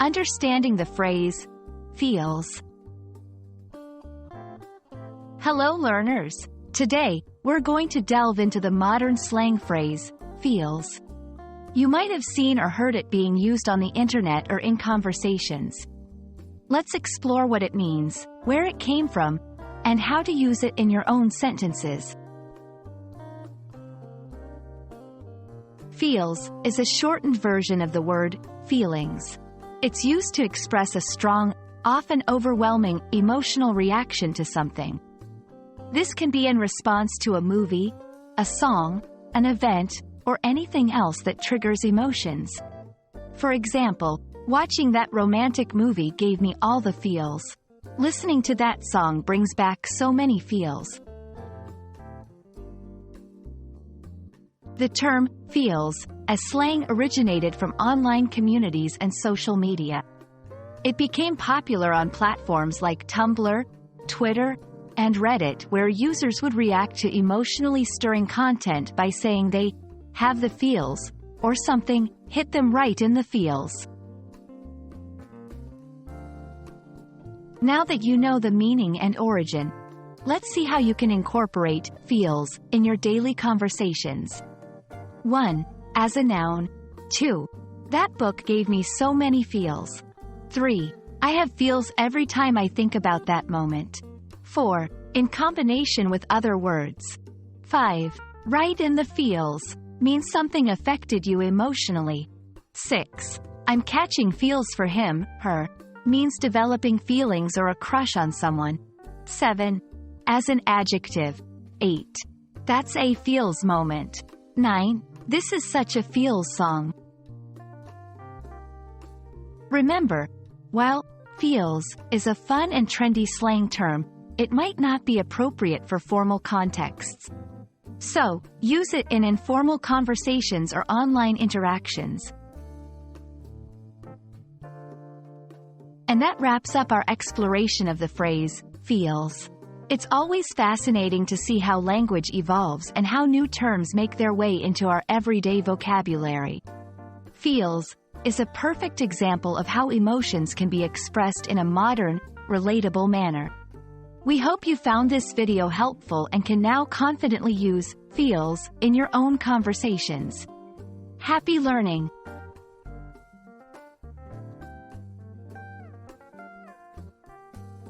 Understanding the phrase, feels. Hello learners! Today, we're going to delve into the modern slang phrase, feels. You might have seen or heard it being used on the internet or in conversations. Let's explore what it means, where it came from, and how to use it in your own sentences. Feels is a shortened version of the word feelings. It's used to express a strong, often overwhelming, emotional reaction to something. This can be in response to a movie, a song, an event, or anything else that triggers emotions. For example, watching that romantic movie gave me all the feels. Listening to that song brings back so many feels. The term feels as slang originated from online communities and social media. It became popular on platforms like Tumblr, Twitter, and Reddit, where users would react to emotionally stirring content by saying they have the feels, or something hit them right in the feels. Now that you know the meaning and origin, let's see how you can incorporate feels in your daily conversations. 1. As a noun. 2. That book gave me so many feels. 3. I have feels every time I think about that moment. 4. In combination with other words. 5. Right in the feels means something affected you emotionally. 6. I'm catching feels for him, her, means developing feelings or a crush on someone. 7. As an adjective. 8. That's a feels moment. 9. This is such a feels song. Remember, while feels is a fun and trendy slang term, it might not be appropriate for formal contexts. So, use it in informal conversations or online interactions. And that wraps up our exploration of the phrase, feels. It's always fascinating to see how language evolves and how new terms make their way into our everyday vocabulary. Feels is a perfect example of how emotions can be expressed in a modern, relatable manner. We hope you found this video helpful and can now confidently use feels in your own conversations. Happy learning!